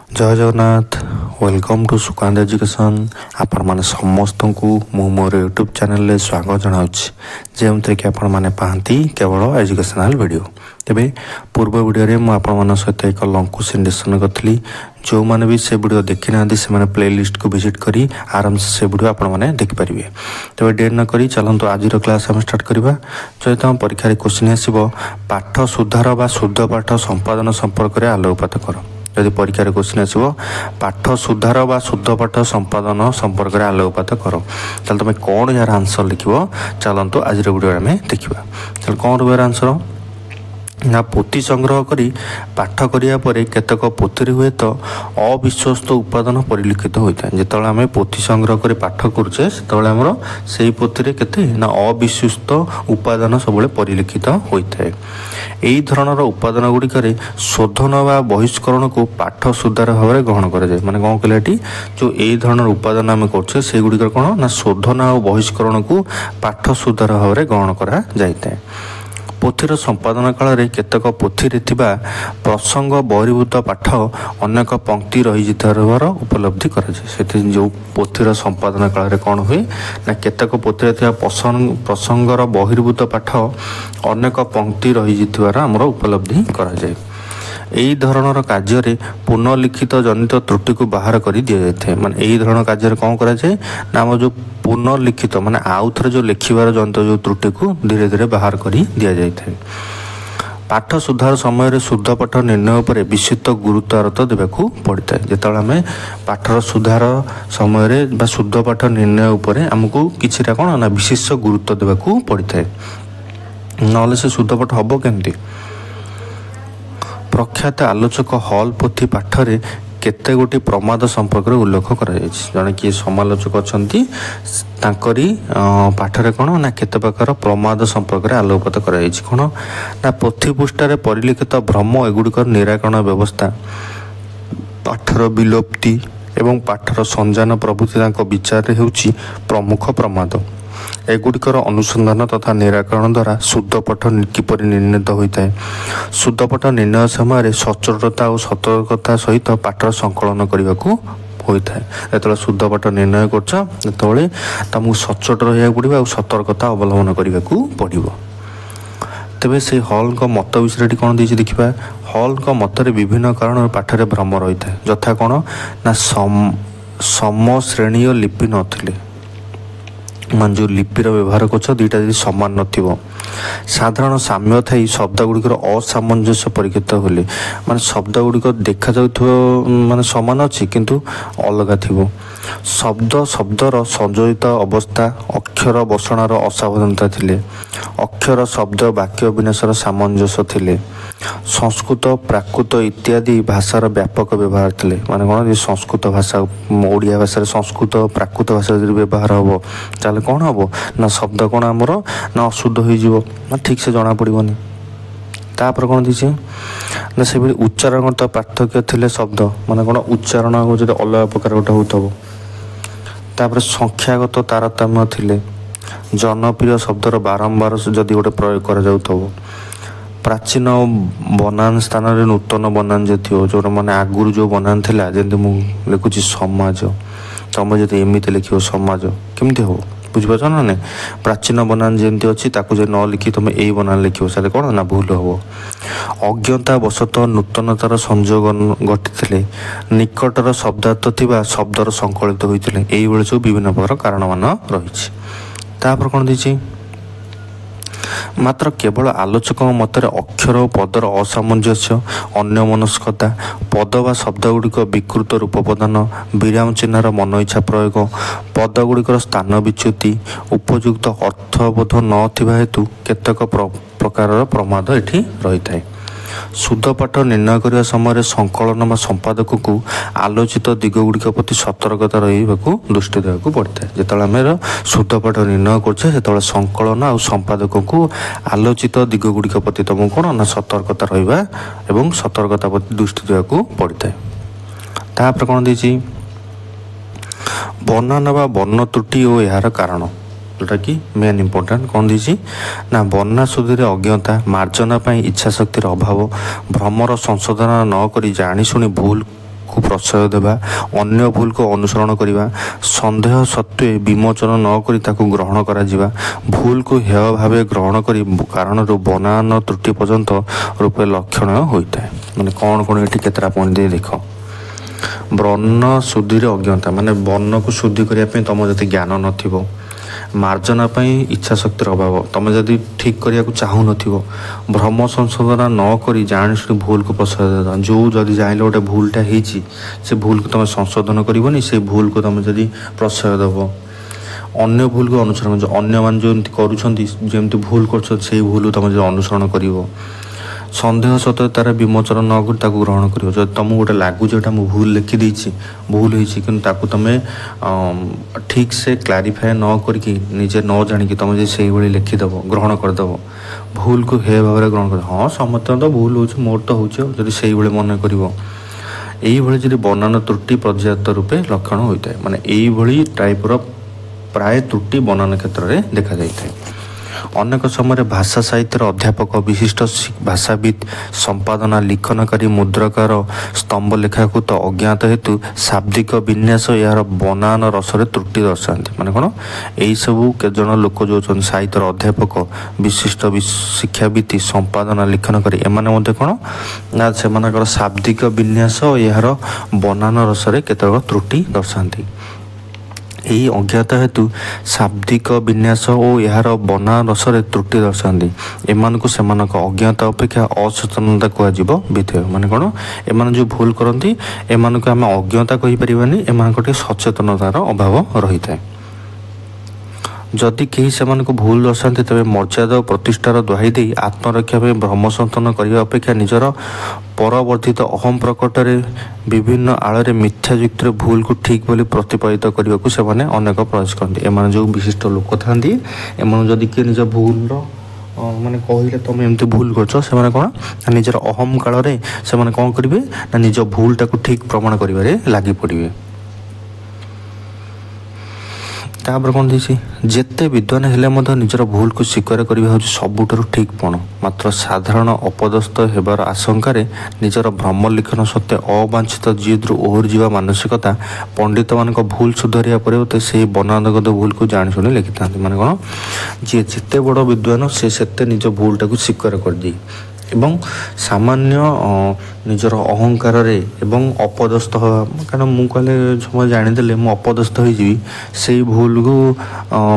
जय Jagannath welcome to Sukant education आपण माने समस्त को मु मोर यूट्यूब चैनल ले स्वागत जनाउछि जेमते कि आपण माने पाहंती केवल एजुकेशनल वीडियो तेबे पूर्व वीडियो रे मु आपण मान सहित एक लंकु सेंडेशन करथली जो माने भी से वीडियो देखि ना से माने प्लेलिस्ट को विजिट करी आराम से वीडियो आपण माने देख परिबे। तेबे देर न करी चलंतु आज रो क्लास हम स्टार्ट करबा। जयत हम परीक्षा रे क्वेश्चन आसीबो पाठ सुधार बा शुद्ध पाठ संपादन संपर्क रे आलोकपात करो। यदि परीक्षा क्वेश्चन आसो पाठ सुधार बा शुद्ध पाठ संपादन संपर्क में आलोकपात कर चल तुम कौन यार आंसर लिख चलतु आज वीडियो आम देखा। चल कौन यार आंसर ना पोथी संग्रह करी पाठ करिया परे केतक पोथी हुए तो अविश्वस्त उपादान परिलिखित होता है। जिते आम पोथी संग्रह करी पाठ करुचे से से पोथी केते ना अविश्वस्त उपादान सब परिलिखित होता है। यही धरणर उपादान गुड़िक शोधन व बहिष्करण को पाठ सुधार भाव में ग्रहण कराए। माने कौन कहले जो यही धरणर उपादान आम कर से गुड़िक कौन ना शोधन और बहिष्करण को पाठ सुधार भाव में ग्रहण करा जाए। पोथीर संपादन काल में केतक पोथी प्रसंग बहिर्भूत पाठ अनेक पंक्ति रही जितार उपलब्धि कराए। जो पोथीर संपादन काल में कौन हुए ना केतक पोथी प्रसंगर बहिर्भूत पाठ अनेक पंक्ति रही जितार आमर उपलब्धि कराए। यही धरणर कार्य पुनर्लिखित जनित त्रुटि को बाहर कर दि जाए। माने यही धरण कार्य कौन कराए ना आम जो पुनर्लिखित माने आउ थे जो लिखिबार जनित जो त्रुटि को धीरे धीरे बाहर कर दि जाए। पाठ सुधार समय शुद्ध पाठ निर्णय पर विस्तृत गुरुत्व आरोप देवाक पड़ता है। जिते आम पाठर सुधार समय शुद्ध पाठ निर्णय उपर आमको किछिटा कौन ना विशेष गुरुत्व देवाक पड़ता है। ना से शुद्ध पाठ हम केमती प्रख्यात आलोचक हल पोथी पाठरे केते गोटी प्रमाद संपर्क उल्लेख कराई। जड़े किए समालोचक अच्छा पाठरे कौन ना केते प्रकार प्रमाद संपर्क आलोकपात कराई। कौन ना पोथी पृष्ठार परिलिखित भ्रम एगुड़िक निराकरण व्यवस्था पाठर विलोप्ति एवं पाठर संजान प्रभृति विचार होउछि प्रमुख प्रमाद। एगुड़िकर अनुसंधान तथा निराकरण द्वारा शुद्ध पाठ किपर निर्णीत होता है। शुद्ध पाठ निर्णय समय सचोटता और सतर्कता सहित पाठर संकलन करने को होता है। जो शुद्ध पाठ निर्णय करमको सचोट रहा पड़ो और सतर्कता अवलम्बन करने को पड़ो। तेरे से हल मत विषय कौन दे देखा हल मतरे विभिन्न कारण पाठरे भ्रम रही है। यथा कौन ना सम श्रेणी लिपि नथिले मान जो लिपिर व्यवहार कर दुईटा यदि सामान न साधारण साम्य थी शब्द गुड़िकर असामंजस्य परीक्षित होले माने शब्द गुड़िक देखा माने सामान अच्छी किंतु अलग थी शब्द शब्दर संयोजित अवस्था अक्षर बसणार असावधानता थिले अक्षर शब्द वाक्य विन्यासर सामंजस्य थिले संस्कृत प्राकृत इत्यादि भाषार व्यापक व्यवहार थिले। माने कौन संस्कृत भाषा ओडिया भाषा संस्कृत प्राकृत भाषा व्यवहार हम ताले कौन हम ना शब्द कौन आमर ना अशुद्ध हो ठीक से जना पड़ोनी। तापर कौन दीजिए ना से उच्चारण तो पार्थक्य थिले शब्द माने कौन उच्चारण जो अलग प्रकार गोटे होता। तापर संख्यागत तारतम्य थिले जनप्रिय शब्दर बारंबार जदि गोटे प्रयोग कर जाउथबो प्राचीन बनान स्थान रे नूतन बनान जो थी जो मैंने आगुरी जो बनान थिला जमी मुझे लिखुची समाज तुम जो एमती लिख समाज केमती हम बुझीपार ना ना प्राचीन बनान जमी अच्छी जो न लिखी तुम यही बनान लिख सारे कौन ना भूल हम अज्ञता बशतः नूतनतार संयोग घटी निकटर शब्दार्थ थिबा शब्दर संकलित होते यही सब विभिन्न प्रकार कारण मान रही। तापर कौन दी मात्र केवल आलोचक मतर अक्षर और पदर असामंजस्य अन्यमनस्कता पद व शब्द गुड़िक विकृत रूप प्रदान विराम चिन्हर मन इच्छा प्रयोग पद गुड़िकर स्थान विच्युति उपयुक्त अर्थबोध न हेतु केतक प्रकार प्रमाद एठी रही है। शुद्ध पाठ निर्णय करने समय संकलन व संपादक को आलोचित दिग गुड़िक प्रति सतर्कता रही दृष्टि देवाक पड़ता है। जिते आम शुद्ध पाठ निर्णय कर संकलन और संपादक को आलोचित दिग गुड़िक प्रति तुमको कौन ना सतर्कता रहा एवं सतर्कता प्रति दृष्टि देवाक पड़ता है। तापर कौन दी बनान व वर्ण त्रुटि और यार कारण जोटा कि मेन इम्पोर्टाट कौन दी ना बन्ना सुधीर अज्ञता मार्जना इच्छा शक्तिर अभाव भ्रमर संशोधन नक जाणी शुणी भूल को प्रश्रय देवा, अन्य भूल को अनुसरण करवा, संदेह सत्वे विमोचन न करी ताकू ग्रहण करा जिवा, भूल को हेय भावे ग्रहण करी कारण बनान त्रुटि पर्यंत रूपे लक्षण होता है। माने कौन कौन ये केतरा पॉइंट दे देख। वर्ण शुद्धि अज्ञता माने वर्ण को शुद्धि करने तुम जब ज्ञान नथिबो, मार्जना इच्छा शक्तिर अभाव, तुम जदि ठीक करने को चाहू न, भ्रम संशोधन न करी जाणी शुणी भूल को प्रश्रय देता। जो जदि जान गोटे भूलटा होती से भूल को तुम संशोधन करनी, से भूल को तुम जदि प्रश्रय देव, अन्य भूल को अनुसरण कर, अन्य मान जो जमी भूल कर भूल तुम जो अनुसरण कर, संदेह सत्वे तार विमोचन न कर ताकू ग्रहण कर। जब तुमको गोटे लगुच जो मुझे भूल लिखिदी भूल होती कि तुम ठीक से क्लारीफाए न करके निजे न जाणी तुम जो से लिखिदेव ग्रहण करदेव, भूल को हे भाव में ग्रहण कर। हाँ समस्त तो भूल हो मोर तो होती से मन कर यही बनान त्रुटि पर्याप्त रूपे लक्षण होता है। माने यही टाइपर प्राय त्रुटि बनान क्षेत्र में देखा जाता है। अनेक समय भाषा साहित्यर अध्यापक, विशिष्ट भाषाविद, संपादना, लिखनकारी, मुद्रकार, स्तंभ लेखाकृत अज्ञात हेतु शाब्दिक विन्यास यार बनान रसरे त्रुटि दर्शाती। माने कौन यही सबू के जन लोक जो साहित्यर अध्यापक, विशिष्ट शिक्षाविद, संपादना, लिखनकारी एमाने कौन ना से शाब्दिक विन्यास यार बनान रसरे केतक त्रुटि दर्शाती। यही अज्ञात हेतु शाब्दिक विन्यास और यार बना रसरे त्रुटि दर्शाती। एमान को सेमानक अज्ञात अपेक्षा असचेतनता कहुब विधेय। माने कौन एमान जो भूल करती एमान को आम अज्ञता कहीपरानी, एमान सचेतनतार अभाव रही है। जदि कहीं से भूल दर्शाती तेज मर्यादा और प्रतिष्ठार दुहाई दे आत्मरक्षा में भ्रम संतन करने अपेक्षा निजर परवर्धित अहम प्रकटरे विभिन्न आड़ मिथ्या युक्ति भूल को ठीक बोली प्रतिपादित करने को सेमाने अनेक प्रयास करते। एम जो विशिष्ट लोक था एम जदि किए निज भूल माने कहले तुम एमती भूल कर कौन निजर अहम काल से कौन करेंगे ना निज भूलटा को ठीक प्रमाण कर लगी पड़े। तापर कौन थी जिते विद्वान हेले निजर भूल को स्वीकार करवा हूँ सबुठार ठीक पण, मात्र साधारण अपदस्थ होबार आशंकार निजर भ्रम लिखन सत्वे अवांछित जिद्रु ओहरी जावा मानसिकता पंडित मान भूल सुधारिया परिवर्ते से बनानगत भूल को जाणी शुणी लिखि था। माने कौन जी जिते बड़ विद्वान से निज भूलटा को स्वीकार कर दी एवं सामान्य निजर अहंकार एवं अपदस्थ कारण मुझे कहले समय जानीदे मुझे अपदस्थ हो भूल को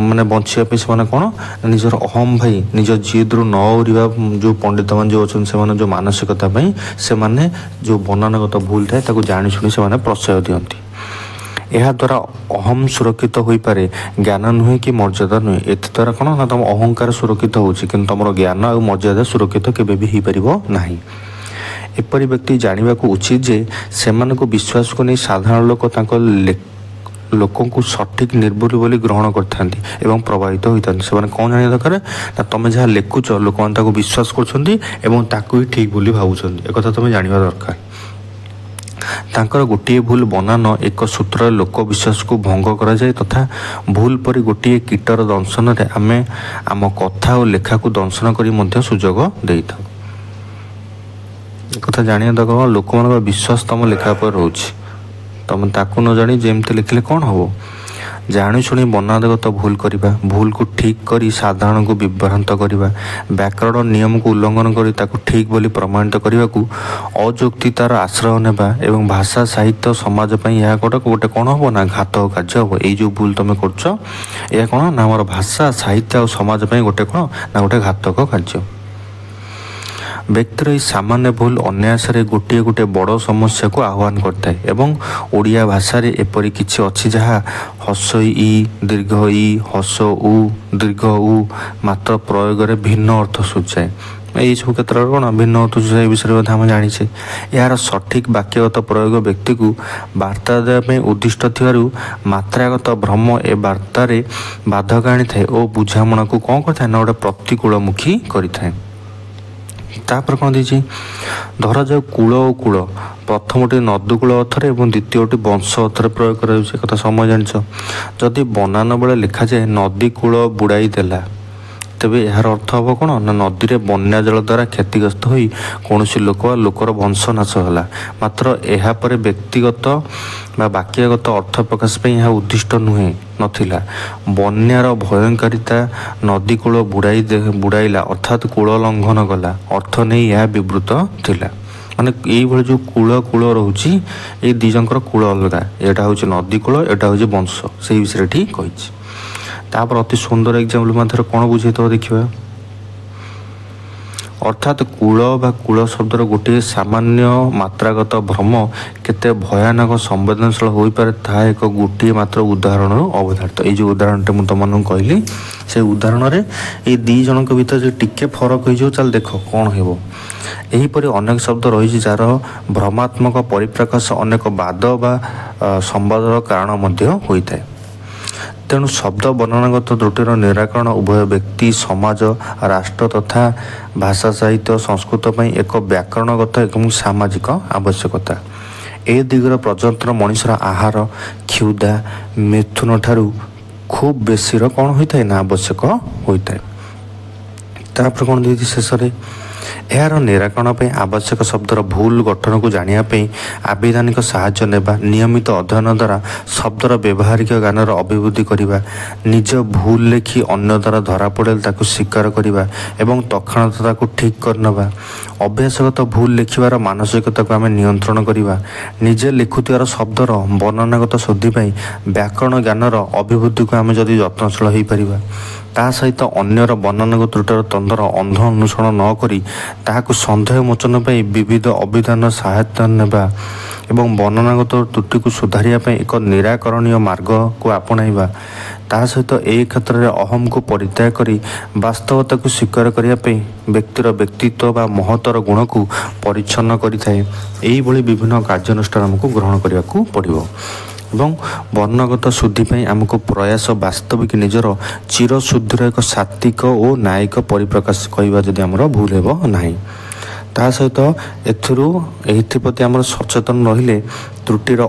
माने बचापी से कौन निजर अहम भाई निज जिद्रु न उड़ा जो पंडित मान जो अच्छे से जो मानसिकता से जो बनानगत भूल थाए जाणी शुणी से प्रश्रय दियंती। यह द्वारा अहम सुरक्षित हो पारे, ज्ञान नुहे कि मर्यादा नुहे। एत द्वारा कौन ना तुम अहंकार सुरक्षित होची किंतु तुम ज्ञान और मर्यादा सुरक्षित केबे भी हो पारिबो नाही। एपरि व्यक्ति जानिबा को उचित जे सेमान को विश्वास को नहीं साधारण लोक तांको लोकों को सठिक निर्भुल बोली ग्रहण करथांती एवं प्रभावित होइथांती। से कौन जानिया दरकार ना तुम जहाँ लिखुच लोक मैंने विश्वास करछंती एवं ताकू ही ठीक बोली भावुछंती। एक कथा तुम जानिबा दरकार। तांकर गोटे भूल बनान एक सूत्र लोक विश्वास को भंग करा जाए तथा भूल परी गोटे कीटर दंशन रे आमे आम कथा और लेखा को दंशन करी मध्य सुजोग देई था। कथा जानिया दरकार लोक मान विश्वास तुम लेखा पर रोच तुम ताकू न जानी जेमती लिखले कौन हम जाणी शुणी बनानगत भूल करवा, भूल को ठीक करी साधारण को विभ्रांत करवा, व्याकरण नियम को उल्लंघन करी ताकू ठीक बोली प्रमाणित करने को अଯौक्तितार आश्रय नेबा एवं भाषा साहित्य समाज यह गोटे कौन हम ना घातक कार्य हम। ये जो भूल तुम कर कौन ना आम भाषा साहित्य और समाज गोटे कौन ना गोटे घातक कार्य। व्यक्तिर सामान्य भूल अन्यास गोटे गोटे बड़ समस्या को आह्वान करता है एवं ओडिया भाषा रे एपरी किछि अछि जहा हस ई दीर्घ ई हस उ दीर्घ उ मात्र प्रयोग रे भिन्न अर्थ सूचाए। यही सब क्षेत्र में कौन भिन्न अर्थ सूचाए विषय आम जानी। यार सठिक वाक्यगत प्रयोग व्यक्ति को वार्ता देवाई उद्दिष्ट थिबारु मात्रागत भ्रम ए वार्तार बाधक आनी थाए और बुझामणा को कौन करता है ना गोटे प्रतिकूलमुखी करिथाए। तापर कौन दी धरा जाऊ कूल और कूल प्रथमटी नदीकूल अर्थर और द्वितीयटी वंश अर्थर प्रयोग कर समय जान जदि बनान बेले लिखा जाए नदी कूल बुड़ाई देला ତେବେ ଏହାର ଅର୍ଥ ହେବ କ'ଣ ନା ନଦୀରେ ବନ୍ୟା ଜଳ ଦ୍ୱାରା କ୍ଷତିଗ୍ରସ୍ତ ହୋଇ କୌଣସି ଲୋକ ବା ଲୋକର ବଂଶ ନାଶ ହେଲା। ମାତ୍ର ଏହାପରେ ବ୍ୟକ୍ତିଗତ ବା ବାକ୍ୟଗତ ଅର୍ଥ ପ୍ରକାଶ ପାଇଁ ଏହା ଉଦ୍ଦିଷ୍ଟ ନଥିଲା। ବନ୍ୟାର ଭୟଙ୍କାରିତା ନଦୀ କୂଳ ବୁଡ଼ାଇଲା ଅର୍ଥାତ୍ କୂଳ ଲଙ୍ଘନ କଲା ଅର୍ଥ ନେଇ ଏହା ବିବୃତ ଥିଲା। ମାନେ ଏଇଭଳି ଯେଉଁ କୂଳ ରହୁଛି ଏଇ ଦୁଇ ଜଣଙ୍କର କୂଳ ଅଲଗା, ଏଇଟା ହେଉଛି ନଦୀ କୂଳ, ଏଇଟା ହେଉଛି ବଂଶ, ସେଇ ବିଷୟରେ ଏଠି କହିଛି। ତାପରେ ଅତି ସୁନ୍ଦର ଏକ୍ଜାମ୍ପଲ୍ ମଧ୍ୟରେ କ'ଣ ବୁଝେଇଥିବ ଦେଖିବା। ଅର୍ଥାତ୍ କୂଳ ବା କୂଳ ଶବ୍ଦର ଗୋଟିଏ ସାମାନ୍ୟ ମାତ୍ରାଗତ ଭ୍ରମ କେତେ ଭୟାନକ ସମ୍ବେଦନଶୀଳ ହୋଇପାରେ ତାହା ଏକ ଗୋଟିଏ ମାତ୍ର ଉଦାହରଣରୁ ଅବଧାରିତ। ଏଇ ଯେଉଁ ଉଦାହରଣଟା ମୁଁ ତୁମମାନଙ୍କୁ କହିଲି ସେ ଉଦାହରଣରେ ଏଇ ଦୁଇ ଜଣଙ୍କ ଭିତରେ ଯଦି ଟିକେ ଫରକ ହେଇଯିବ ତାହେଲେ ଦେଖ କ'ଣ ହେବ। ଏହିପରି ଅନେକ ଶବ୍ଦ ରହିଛି ଯାହାର ଭ୍ରମାତ୍ମକ ପରିପ୍ରକାଶ ଅନେକ ବାଦ ବା ସମ୍ବାଦର କାରଣ ମଧ୍ୟ ହୋଇଥାଏ। ତେଣୁ ଶବ୍ଦ ବର୍ଣ୍ଣନାଗତ ତ୍ରୁଟିର ନିରାକରଣ ଉଭୟ ବ୍ୟକ୍ତି, ସମାଜ, ରାଷ୍ଟ୍ର ତଥା ଭାଷା ସାହିତ୍ୟ ସଂସ୍କୃତ ପାଇଁ ଏକ ବ୍ୟାକରଣଗତ ଏବଂ ସାମାଜିକ ଆବଶ୍ୟକତା। ଏ ଦିଗର ପ୍ରଯତ୍ନ ମଣିଷର ଆହାର, କ୍ଷୁଧା, ମିଥୁନ ଠାରୁ ଖୁବ୍ ବେଶୀର କ'ଣ ହୋଇଥାଏ ନା ଆବଶ୍ୟକ ହୋଇଥାଏ। ତାପରେ କ'ଣ ଦେଇଛି ଶେଷରେ, ଏହାର ନିରାକରଣ ପାଇଁ ଆବଶ୍ୟକ ଶବ୍ଦର ଭୁଲ ଗଠନକୁ ଜାଣିବା ପାଇଁ ଆବିଧାନିକ ସାହାଯ୍ୟ ନେବା, ନିୟମିତ ଅଧ୍ୟୟନ ଦ୍ୱାରା ଶବ୍ଦର ବ୍ୟବହାରିକ ଜ୍ଞାନର ଅଭିବୃଦ୍ଧି କରିବା, ନିଜ ଭୁଲ ଲେଖି ଅନ୍ୟ ଦ୍ୱାରା ଧରା ପଡ଼ିଲେ ତାକୁ ସ୍ୱୀକାର କରିବା ଏବଂ ତତ୍କ୍ଷଣାତ୍ ତାକୁ ଠିକ୍ କରିନେବା, ଅଭ୍ୟାସଗତ ଭୁଲ ଲେଖିବାର ମାନସିକତାକୁ ଆମେ ନିୟନ୍ତ୍ରଣ କରିବା, ନିଜେ ଲେଖୁଥିବାର ଶବ୍ଦର ବର୍ଣ୍ଣନାଗତ ଶୁଦ୍ଧି ପାଇଁ ବ୍ୟାକରଣ ଜ୍ଞାନର ଅଭିବୃଦ୍ଧିକୁ ଆମେ ଯଦି ଯତ୍ନଶୀଳ ହୋଇପାରିବା, ତା ସହିତ ଅନ୍ୟର ବର୍ଣ୍ଣନାଗତ ତ୍ରୁଟିର ତନ୍ଦର ଅନ୍ଧ ଅନୁସରଣ ନ କରି ତାହାକୁ ସନ୍ଦେହ ମୋଚନ ପାଇଁ ବିବିଧ ଅଭିଧାନ ସହାୟତା ନେବା ଏବଂ ବର୍ଣ୍ଣନାଗତ ତ୍ରୁଟିକୁ ସୁଧାରିବା ପାଇଁ ଏକ ନିରାକରଣୀୟ ମାର୍ଗକୁ ଆପଣାଇବା, ତା ସହିତ ଏହି କ୍ଷେତ୍ରରେ ଅହମକୁ ପରିତ୍ୟାଗ କରି ବାସ୍ତବତାକୁ ସ୍ୱୀକାର କରିବା ପାଇଁ ବ୍ୟକ୍ତିର ବ୍ୟକ୍ତିତ୍ୱ ବା ମହତ୍ତର ଗୁଣକୁ ପରିଚ୍ଛନ୍ନ କରିଥାଏ। ଏହିଭଳି ବିଭିନ୍ନ କାର୍ଯ୍ୟାନୁଷ୍ଠାନ ଆମକୁ ଗ୍ରହଣ କରିବାକୁ ପଡ଼ିବ ଏବଂ ବର୍ଣ୍ଣଗତ ଶୁଦ୍ଧି ପାଇଁ ଆମକୁ ପ୍ରୟାସ ବାସ୍ତବିକ ନିଜର ଚିରଶୁଦ୍ଧିର ଏକ ସାତ୍ତ୍ୱିକ ଓ ନ୍ୟାୟିକ ପରିପ୍ରକାଶ କହିବା ଯଦି ଆମର ଭୁଲ ହେବ ନାହିଁ। ତା ସହିତ ଏଥିପ୍ରତି ଆମର ସଚେତନ ରହିଲେ ତ୍ରୁଟିର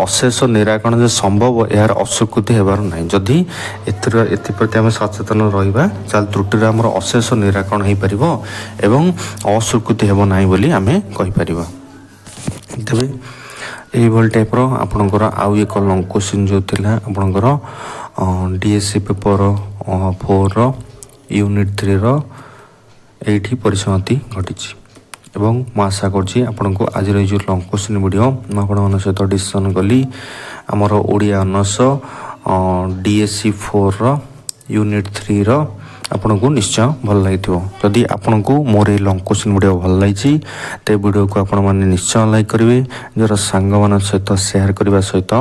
ଅଶେଷ ନିରାକରଣ ଯେ ସମ୍ଭବ ଏହାର ଅସ୍ୱୀକୃତି ହେବାର ନାହିଁ। ଯଦି ଏଥିପ୍ରତି ଆମେ ସଚେତନ ରହିବା ତାହେଲେ ତ୍ରୁଟିର ଆମର ଅଶେଷ ନିରାକରଣ ହୋଇପାରିବ ଏବଂ ଅସ୍ୱୀକୃତି ହେବ ନାହିଁ ବୋଲି ଆମେ କହିପାରିବା। ତେବେ এইভাবে টাইপর আপনার আউ এক লং কোশ্চিন যে আপনার ডিএসসি পেপর 4 यूनिट 3 এইটি পরিসমাপ্তি ঘটিছি এবং মু আশা করছি আপনার আজর এই যে লং কোশ্চিন ভিডিও মু আপনার সহ ডিসকসন কলি আমার ওড়িয়া ଅନର୍ସ ডিএসসি 4 यूनिट 3 आपको निश्चय भल लगी। जदि आपन को मोर ये लंग क्वेश्चन वीडियो भल लगी तो वीडियो को आपण मैंने निश्चय लाइक करेंगे, निजर सांग मान सहित शेयर करने सहित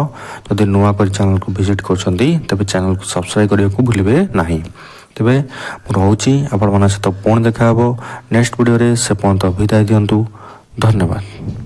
जदि नुआ कर चैनल को विजिट कर तेज चैनल को सब्सक्राइब करने को भूलिए नहीं। तेज रोचे आपण सहित पुणी देखा नेक्स्ट वीडियो से पर्यंत विदाय दिंतु। धन्यवाद।